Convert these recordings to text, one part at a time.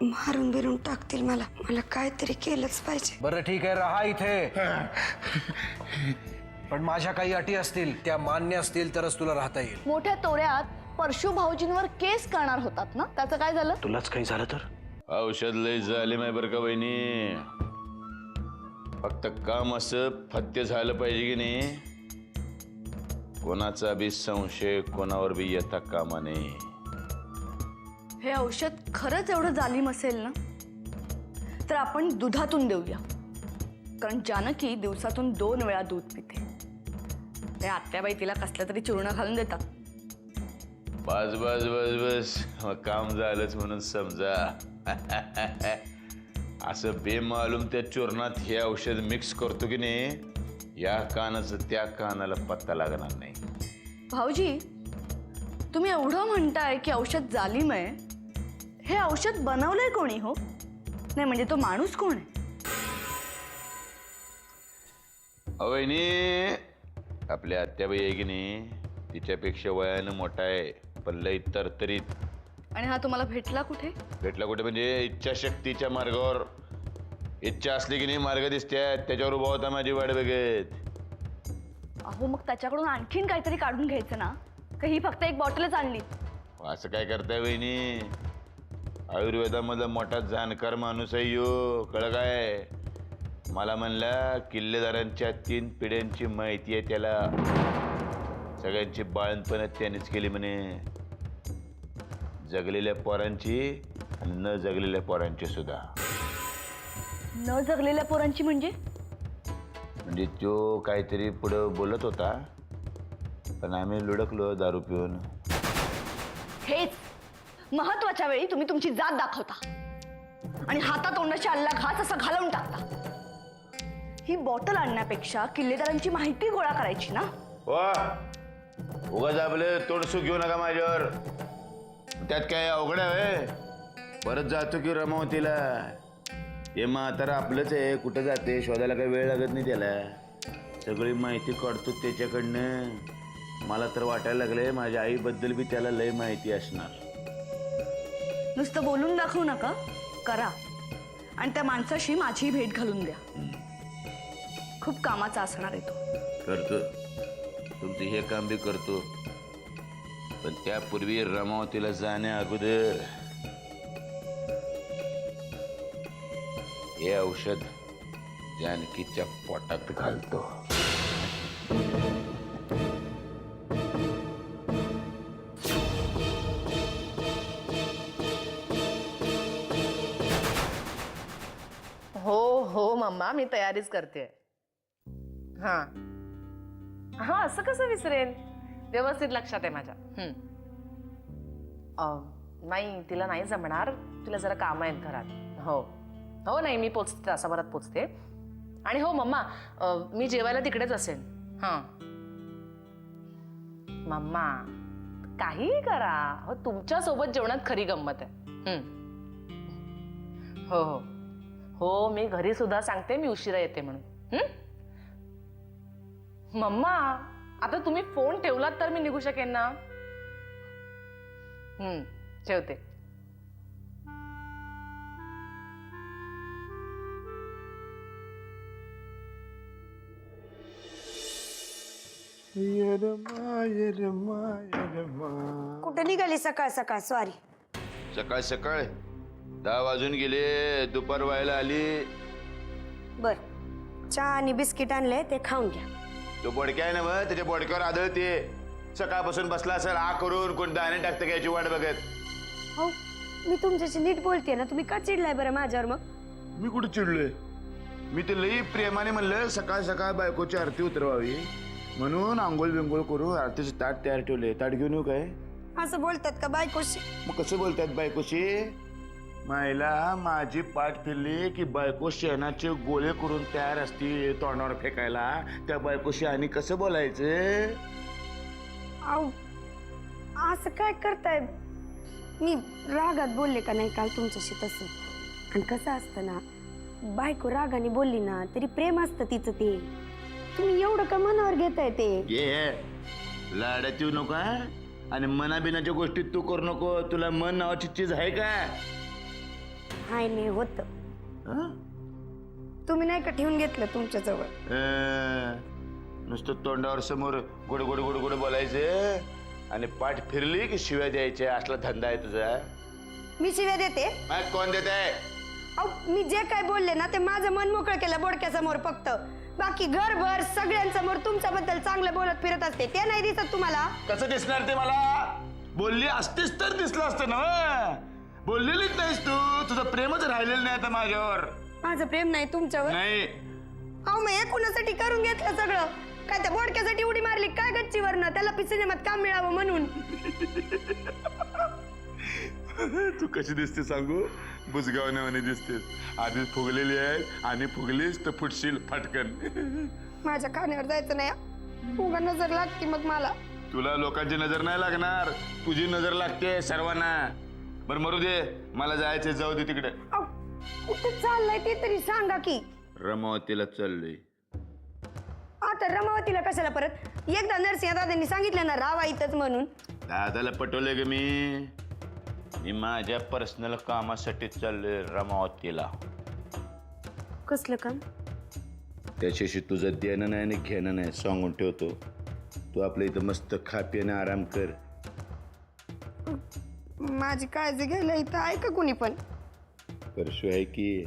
मारून बिरून टाकतील मला मला काहीतरी केलंच पाहिजे। बरं ठीक आहे, राहा इथे, पण माझ्या काही अटी असतील त्या मान्य असतील तरच तुला राहता येईल। मोठ्या तोऱ्यात परशु भाऊजींवर केस करणार होतात ना, त्याचं काय झालं? तुलाच काही झालं तर? औषध लय झाले माय बरं का वहिनी, फक्त काम असं फत्य झालं पाहिजे की नाही, कोणाचा बी संशय कोणावर बी येता कामा नये। हे औषध खरंच एवढं जालिम असेल ना, तर आपण दुधातून देऊया, कारण जानकी दिवसातून 2 वेळा दूध पिते। ते आत्याबाई तिला कसलं तरी चूर्ण घालून देतात। बस बस बस बस, मग काम झालंच म्हणून समजा। असं बेमालूम त्या चूर्णात हे औषध मिक्स करतो की नाही, या कानाचं त्या कानाला पत्ता लागणार नाही। भाऊजी, तुम्ही एवढं म्हणताय की औषध जालिम आहे, हे औषध बनवलंय कोणी हो? नाही म्हणजे तो माणूस कोण आहे? वहिनी, आपल्या आत्याबाई आहे की नाही, तिच्यापेक्षा वयानं मोठा आहे, पण लय तरतरीत। आणि हा तुम्हाला भेटला कुठे? भेटला कुठे म्हणजे इच्छाशक्तीच्या मार्गावर। इच्छा असली की नाही मार्ग दिसतात, त्याच्यावर उभा होता माझी वाट बघत। अहो मग त्याच्याकडून आणखीन काहीतरी काढून घ्यायचं ना, का ही फक्त एक बॉटलच आणली? असं काय करताय वहिनी, आयुर्वेदामधला मोठा जाणकार माणूस आहे यो, कळ काय? मला म्हणला किल्लेदारांच्या 3 पिढ्यांची माहिती आहे त्याला, सगळ्यांची बाळणपण त्यानेच केली म्हणे, जगलेल्या पोरांची आणि न जगलेल्या पोरांची सुद्धा। न जगलेल्या पोरांची म्हणजे? म्हणजे तो काहीतरी पुढं बोलत होता, पण आम्ही लुडकलो दारू पिऊन। हेच महत्वाच्या वेळी तुम्ही तुमची जात दाखवता आणि हातातोंडाची अल्ला घास असं घालवून टाकता। ही बॉटल आणण्यापेक्षा किल्लेदारांची माहिती गोळा करायची ना। उगाच आपले तोडसू घेऊ नका माझ्यावर, त्यात काय अवघड आहे? परत जातो की रमावतीला, हे म्हातारा आपलंच आहे, कुठं जाते शोधायला काही वेळ लागत नाही त्याला, सगळी माहिती काढतो त्याच्याकडनं। मला तर वाटायला लागले माझ्या आईबद्दल बी त्याला लय माहिती असणार। नुसतं बोलून दाखवू नका, करा, आणि त्या माणसाशी माझी भेट घालून द्या, खूप कामाचा असणार आहे तो। करतो, तुमचं हे काम बी करतो, पण त्यापूर्वी रमावतीला जाण्या अगोदर हे औषध जानकीच्या पोटात घालतो। हो हो मम्मा, मी तयारीच करते। हां हां, असं कसं विसरेन, व्यवस्थित लक्षात आहे माझ्या। नाही, तिला नाही जमणार, तिला जरा कामं आहेत घरात। हो हो, नाही मी पोचते, तासाभरात पोचते। आणि हो मम्मा, मी जेवायला तिकडेच असेल। हां मम्मा, काहीही करा हो, तुमच्या सोबत जेवणात खरी गंमत आहे। हो हो हो, मी घरी सुद्धा सांगते मी उशिरा येते म्हणून। मम्मा, आता तुम्ही फोन ठेवलात तर मी निघू शकेन ना? ठेवते। कुठे निघाली सकाळ सकाळ? सॉरी। सकाळ सकाळ 10 वाजून गेले, दुपार व्हायला आली। बर, चहा आणि बिस्किट आणले, ते खाऊन घ्या। तो बोडक्या आहे ना मग, त्याच्या बोडक्यावर आदळते, सकाळपासून बसला असेल आ करून, कोण दाणे टाकतं घ्यायची वाट बघत। हो, मी तुमच्याशी नीट बोलते ना, तुम्ही का चिडलाय बरं माझ्यावर? मग मी कुठे चिडलोय? मी ते लई प्रेमाने म्हणलं सकाळ सकाळ बायकोची आरती उतरवावी म्हणून आंघोळ बिंघोळ करू, आरतीचं ताट तयार ठेवले। ताट घेऊन येऊ काय? असं बोलतात का बायकोशी? मग कसं बोलतात बायकोशी? मायला माझी पाठ फिरली की बायको शेणाचे गोळे करून तयार असते तोंडावर फेकायला, त्या बायकोशी आणि कसं बोलायचं? अहो, असं काय करताय? मी रागात बोलले का नाही काल तुमच्याशी तसं? आणि कसं असतं ना, बायको रागाने बोलली ना तरी प्रेम असतं तिचं, ते तुम्ही एवढं का मनावर घेताय? ते ये लाडात येऊ नको आणि मनाबिनाच्या गोष्टी तू करू नको। तुला मन नावाची चीज आहे का? हाय नाही होत. हं? तुम्ही नाही का ठेवून घेतलं तुमच्या जवळ? नुसतं तोंडावर समोर गुड गुड गुड गुड बोलायचे आणि पाठ फिरली की शिव्या द्यायचे. असला धंदा आहे तुझा. मी शिव्या देते? मग कोण देत आहे? अहो मी जे काय बोलले ना ते माझं मन मोकळं केलं बोडक्यासमोर फक्त. बाकी घरभर सगळ्यांसमोर तुमच्याबद्दल चांगलं बोलत फिरत असते. ते नाही दिसत तुम्हाला? कसं दिसणार ते मला? बोलली असतीस तर दिसलं असतं ना. बोललेलीच नाहीस तू. तुझं प्रेमच राहिलेलं नाही आता माझ्यावर. माझं प्रेम नाही तुमच्यावर? नाही. अहो मग हे कुणासाठी करून घेतलं सगळं? काय त्या बोडक्यासाठी उडी मारली काय गच्चीवरनं? त्याला सिनेमात काम मिळावं म्हणून? तू कशी दिसते सांगू? बुजगावण्यावानी दिसतेस. आधीच फुगलेली आहे आणि फुगलीस तर फुटशील फटकन. माझ्या कानावर जायचं नाही. उगा नजर लागते मग मला. तुला लोकांची नजर नाही लागणार. तुझी नजर लागते सर्वांना. बरं मरू दे. मला जायचं, जाऊ दे तिकडे. अहो, कुठे चाललंय ते तरी सांगा की. रमावतीला चाललोय. आता रमावतीला कशाला परत? एकदा नरसिंह दादांनी सांगितलं ना रावा इथंच म्हणून. दादाला पटवलंय ग मी माझ्या पर्सनल कामासाठी चाललोय रमावतीला. कसलं काम? त्याच्याशी तुझं देणं नाही आणि घेणं नाही सांगून ठेवतो. तू आपल्या इथं मस्त खा पिणं आराम कर. माझी काळजी घ्यायला इथं आहे का कुणी पण? परशु आहे की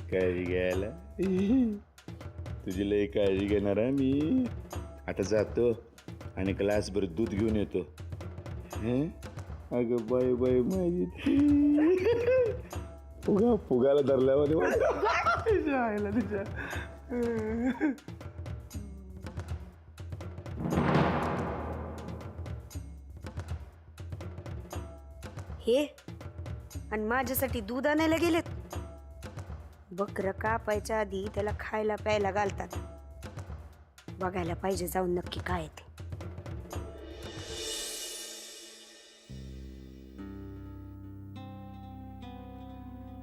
काळजी घ्यायला. तुझी लई काळजी घेणार आहे मी. आता जातो आणि ग्लासभर दूध घेऊन येतो. अगं बाई बाई माझी फुगाला धरल्यावर तुझ्या. हे आणि माझ्यासाठी दूध आणायला गेलेत. बकरं कापायच्या आधी त्याला खायला प्यायला घालतात. बघायला पाहिजे जाऊन नक्की काय आहे ते.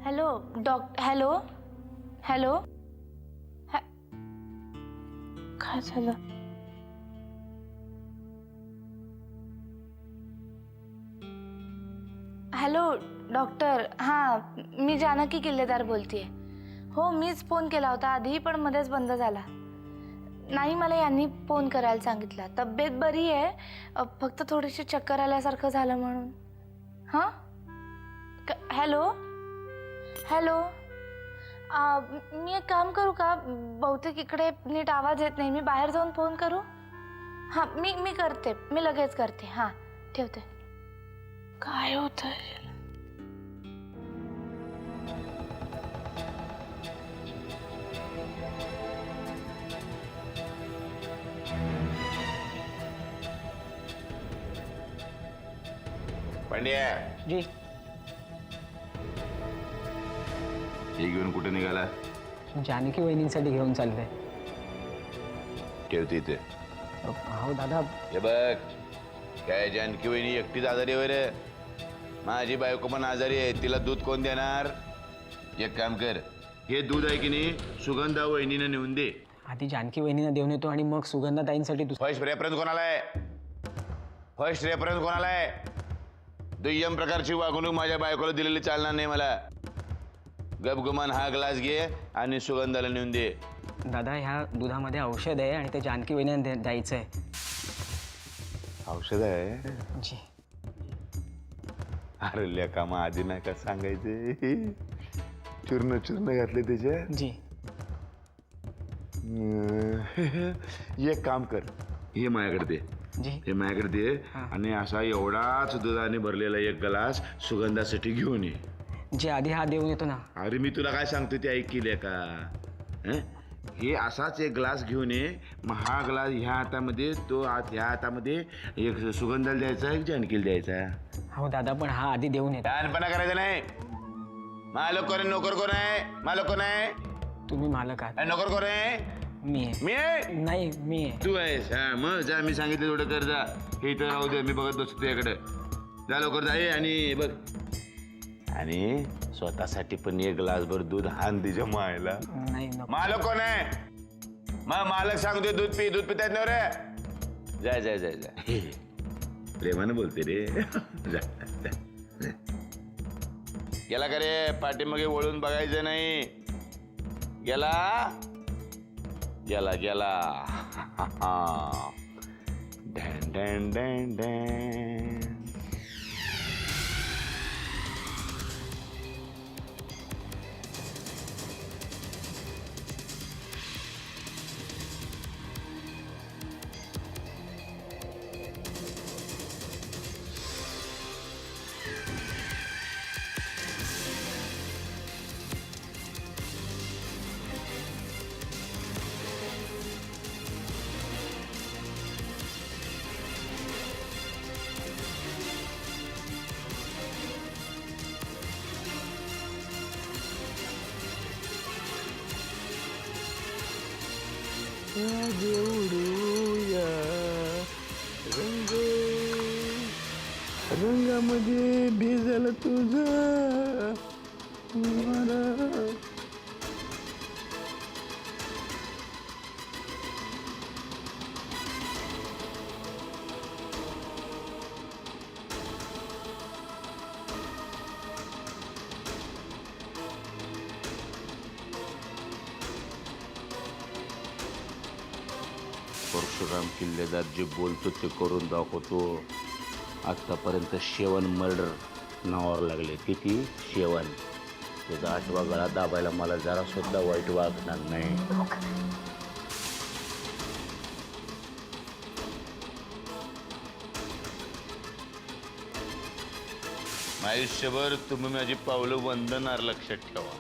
Hello hello hello. काय झालं? Hello doctor. हां मी जानकी किल्लेदार बोलतेय. हो मीच फोन केला होता आधी पण मध्येच बंद झाला. नाही मला यांनी फोन करायला सांगितला. तब्येत बरी आहे फक्त थोडीशी चक्कर आल्यासारखं झालं म्हणून. हां हॅलो हॅलो. मी एक काम करू का? बहुतेक इकडे नीट आवाज येत नाही. मी बाहेर जाऊन फोन करू? हां मी करते. मी लगेच करते. हां ठेवते. काय होतं? पांड्या जी. हे घेऊन कुठे निघाला? जानकी वहिनींसाठी घेऊन चाललंय. ठेवते इथे. हो दादा. हे बघ काय जानकी वहिनी एकटीच आजारी आहे रे. माझी बायको पण आजारी आहे. तिला दूध कोण देणार? एक काम कर, हे दूध आहे की नाही सुगंधा वहिनीनं नेऊन दे. आधी जानकी वहिनींना देऊन येतो आणि मग सुगंधाताईंसाठी फर्स्ट रेफरन्स कोणाला आहे? फर्स्ट रेफरन्स कोणाला आहे? दुय्यम प्रकारची वागणूक माझ्या बायकोला दिलेली चालणार नाही मला. गपगुमान हा ग्लास घे आणि सुगंधाला नेऊन दे. दादा ह्या दुधामध्ये औषध आहे आणि ते जानकी वहिनींना द्यायचं आहे. औषध आहे? जी. अरे लेका मग आधी नाही का सांगायचे? चूर्ण घातले त्याच्या. जी. एक काम कर, हे माझ्याकडे दे. जी. हे माझ्याकडे दे आणि असा एवढाच दुधाने भरलेला एक ग्लास सुगंधासाठी घेऊन ये. जे आधी हा देऊन येतो ना. अरे मी तुला काय सांगतो ते ऐकले का? हे असाच एक ग्लास घेऊन ये. मग हा ग्लास ह्या हातामध्ये, तो ह्या हातामध्ये. एक सुगंधाला द्यायचा, एक जानकीला द्यायचा. हो दादा पण हा आधी देऊन येतो. लहानपणा करायचा नाही. मालक कोण? नोकर कोण आहे? मालक कोण आहे? तुम्ही मालक आहात. नोकर कोण आहे? मी आहे. मी आहे? नाही मी आहे. तू आहेस? हा मग जा, मी सांगितलं तेवढं कर. जा हे इथं राहू दे, मी बघत बसतो तुझ्याकडे. जा लवकर जा. आणि बघ, आणि स्वतःसाठी पण एक ग्लासभर दूध हान तिच्या मायला. नाही नको. मालक कोण आहे? मग मालक सांगते दूध पी. दूध पितायत ना रे. जा जा जा जा. प्रेमानं बोलते रे. जा जा. गेला का रे? पाठीमागे वळून बघायचं नाही. गेला गेला गेला. Dan dan dan dan. रंगामध्ये भिजल तुझं परशुराम किल्लेदार जे बोलतो ते करून दाखवतो. आतापर्यंत शेवण मर्डर नावावर लागले. किती शेवण? त्याचा 8वा गळा दाबायला मला जरा सुद्धा वाईट वागणार नाही. आयुष्यभर तुम्ही माझी पावलं वंदनार लक्षात ठेवा.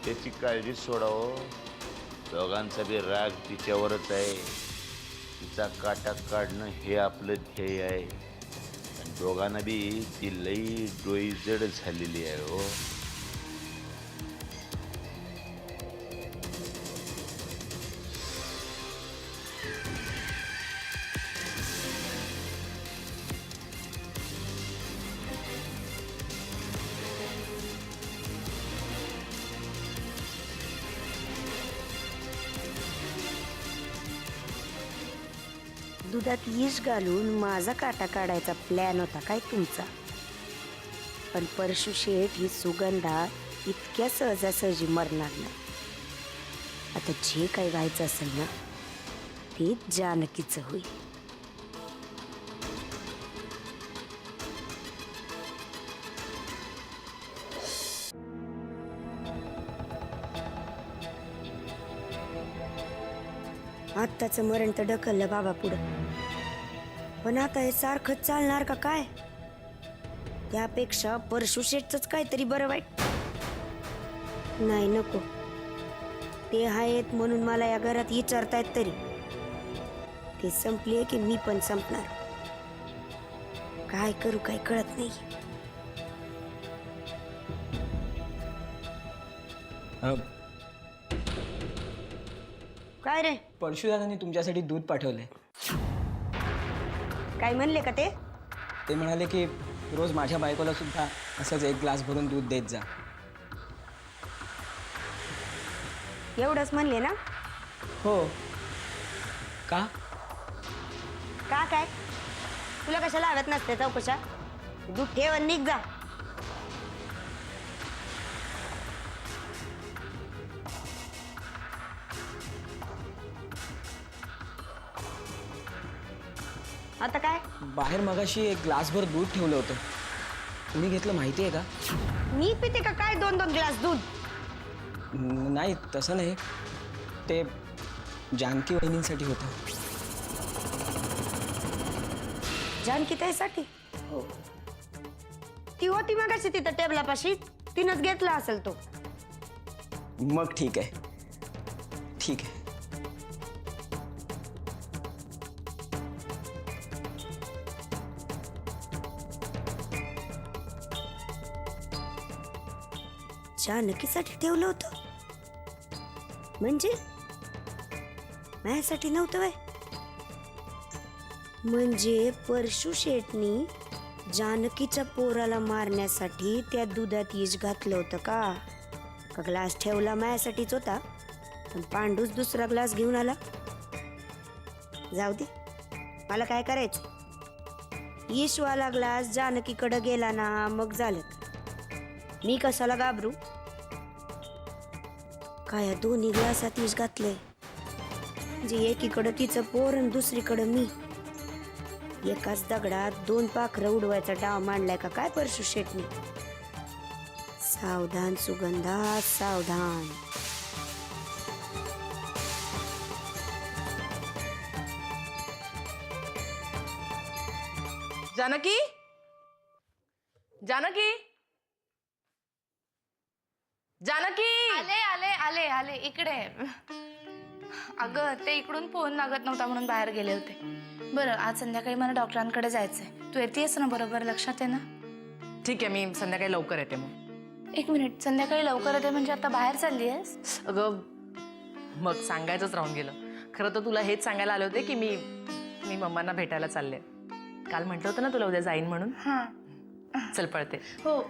त्याची काळजी सोडावं. दोघांचा बी राग तिच्यावरच आहे. तिचा काटा काढणं हे आपलं ध्येय आहे. आणि दोघांना बी ती लई डोईजड झालेली आहे. हो, दुधात विष घालून माझा काटा काढायचा प्लॅन होता काय तुमचा? पण परशु शेठ ही सुगंधा इतक्या सहजासहजी मरणार नाही. आता जे काही व्हायचं असेल ना ते जानकीचं होईल. आत्ताचं मरण तर ढकललं बाबा पुढं. पण आता हे सारखं चालणार का काय? त्यापेक्षा परशु शेठचंच काहीतरी बरं वाईट. नाही नको. ते आहेत म्हणून मला या घरात विचारतायत तरी. ते संपले की मी पण संपणार. काय करू काय कळत नाही. काय रे? परशुदादांनी तुमच्यासाठी दूध पाठवले. काय म्हणले का ते? ते म्हणाले की रोज माझ्या बायकोला सुद्धा असंच 1 ग्लास भरून दूध देत जा. एवढंच म्हणले ना? हो. का? का काय? तुला कशाला हव्यात नसते चौकशा? दूध ठेव आणि निघ जा. आता काय? बाहेर मगाशी 1 ग्लासभर दूध ठेवलं होतं. तुम्ही घेतलं माहिती आहे का? मी पिते का काय 2-2 ग्लास दूध? नाही तसं नाही. ते जानकी वहिनींसाठी होतं. जानकी त्यासाठी? हो. ती होती मगाशी तिथं टेबलापाशी. तिनंच घेतला असेल तो. मग ठीक आहे. ठीक आहे. जानकीसाठी ठेवलं होतं म्हणजे माझ्यासाठी नव्हतं वय. म्हणजे परशु शेठनी जानकीच्या पोराला मारण्यासाठी त्या दुधात विष घातलं होतं का? का ग्लास ठेवला माझ्यासाठीच होता पण पांडूच दुसरा ग्लास घेऊन आला. जाऊ दे, मला काय करायचं. विषवाला ग्लास जानकीकडे गेला ना मग झालं. मी कशाला घाबरू? काय या दोन्ही ग्लासात विष घातलंय, म्हणजे एकीकडं तिचं पोर आणि दुसरीकडं मी. एकाच दगडात दोन पाखरं उडवायचा डाव मांडलाय का काय परशु शेटने? सावधान सुगंधा, सावधान. जानकी, जानकी, जानकी. आले आले आले आले इकडे. अगं ते इकडून फोन लागत नव्हता म्हणून बाहेर गेले होते. बरं, आज संध्याकाळी मला डॉक्टरांकडे जायचंय. तू येतेस ना बरोबर? लक्षात आहे ना? ठीक आहे, मी संध्याकाळी लवकर येते मग. एक मिनिट, संध्याकाळी लवकर येते म्हणजे आता बाहेर चालली आहेस? अगं मग सांगायचंच राहून गेलं. खरं तर तुला हेच सांगायला आले होते की मी मम्मांना भेटायला चालले. काल म्हटलं होतं ना तुला उद्या जाईन म्हणून. हां. चल पळते. हो,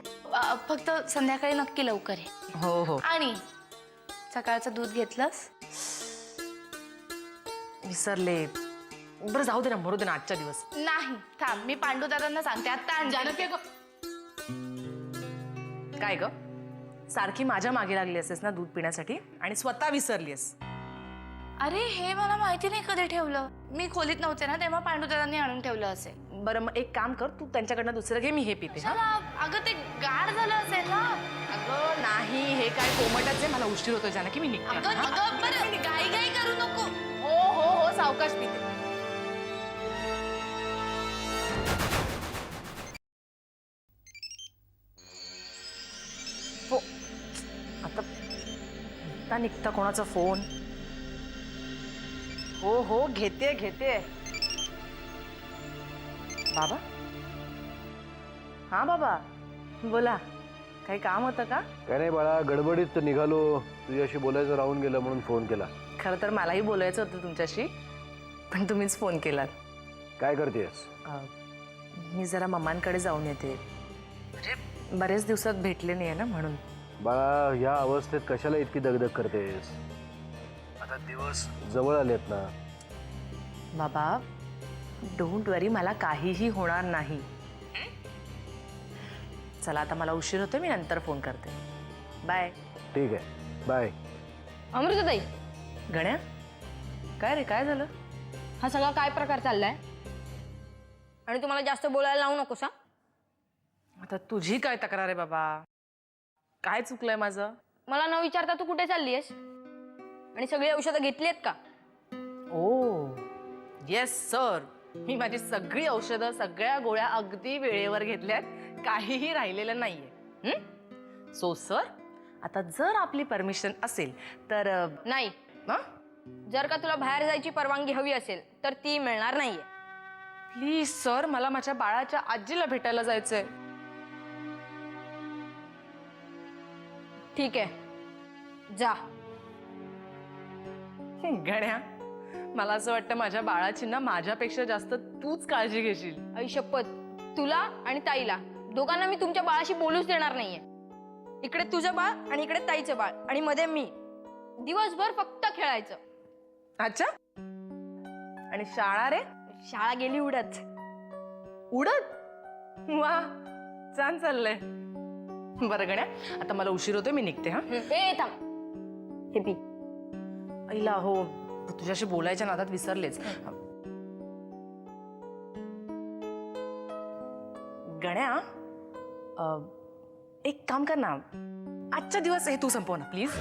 फक्त संध्याकाळी नक्की लवकर ये. हो हो. आणि सकाळचं दूध घेतलंस? विसरले. बरं जाऊ दे ना, मरू दे ना आजचा दिवस. नाही, थांब, मी पांडुदादांना सांगते आता. जानकी काय ग, सारखी माझ्या मागे लागली असेस ना दूध पिण्यासाठी आणि स्वतः विसरलीस. अरे हे मला माहिती नाही कधी ठेवलं. मी खोलीत नव्हते ना तेव्हा पांडुदादांनी आणून ठेवलं असेल. बरं मग एक काम कर, तू त्यांच्याकडनं दुसरं घे, मी हे पिते. हा? चला, अगं ते गाढ झालं असेल ना. अगं नाही, हे काय कोमटच आहे. मला उशीर होतो जानकी, मी निघते. अगं अगं, बरं गाई गाई करू नको. हो हो हो, सावकाश पिते. हो आता निघता कोणाचा फोन? हो हो, घेते घेते. बाबा, हा बाबा बोला, काही काम होतं का? काय नाही बाळा, गडबडीत निघालो, तुझ्याशी बोलायचं राहून गेलं म्हणून फोन केला. खरं तर मलाही बोलायचं होतं तुमच्याशी, पण तुम्हीच फोन केलात. काय करतेस? मी जरा मम्मांकडे जाऊन येते. म्हणजे बरेच दिवसात भेटले नाही ना म्हणून. बाळा, ह्या अवस्थेत कशाला इतकी दगदग करतेस? आता दिवस जवळ आलेत ना. बाबा डोंट वरी, मला काहीही होणार नाही. चला आता मला उशीर होतोय, मी नंतर फोन करते. बाय. ठीक आहे, बाय. अमृताताई, गण्या, काय रे, काय झालं? हा सगळा काय प्रकार चाललाय? आणि तुम्हाला जास्त बोलायला लावू नकोस हा. आता तुझी काय तक्रार आहे बाबा? काय चुकलंय माझं? मला न विचारता तू कुठे चालली आहेस? आणि सगळी औषधं घेतली आहेत का? ओ येस सर, मी माझी सगळी औषधं, सगळ्या गोळ्या अगदी वेळेवर घेतल्यात. काहीही राहिलेलं नाहीये. सो सर, आता जर आपली परमिशन असेल तर नाही. हं? जर का तुला बाहेर जायची परवानगी हवी असेल तर ती मिळणार नाहीये. प्लीज सर, मला माझ्या बाळाच्या आजीला भेटायला जायचंय. ठीक आहे, जा. गण्या, मला असं वाटतं माझ्या बाळाची ना माझ्यापेक्षा जास्त तूच काळजी घेशील. आई शपथ, तुला आणि ताईला दोघांना मी तुमच्या बाळाशी बोलूच देणार नाहीये. इकडे तुझं बाळ आणि इकडे ताईचं बाळ आणि मध्ये मी. दिवसभर फक्त खेळायचं. अच्छा, आणि शाळा रे? शाळा गेली उडत. उडत? वा, छान चाललंय. बरं गण्या, आता मला उशीर होतोय, मी निघते. हा ए थांब, हे पी. आईला हो, तुझ्याशी बोलायच्या नादात विसरलेच. गण्या, एक काम कर ना, आजचा दिवस हे तू संपव ना प्लीज.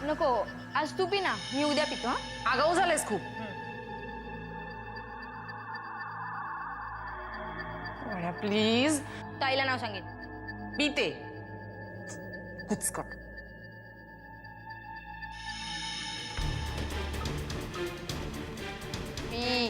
नको, आज तू पी ना, मी उद्या पितो. हा, आगाऊ झालेस खूप. गण्या प्लीज. ताईला नाव सांगेन. पिते कुचकट. पी.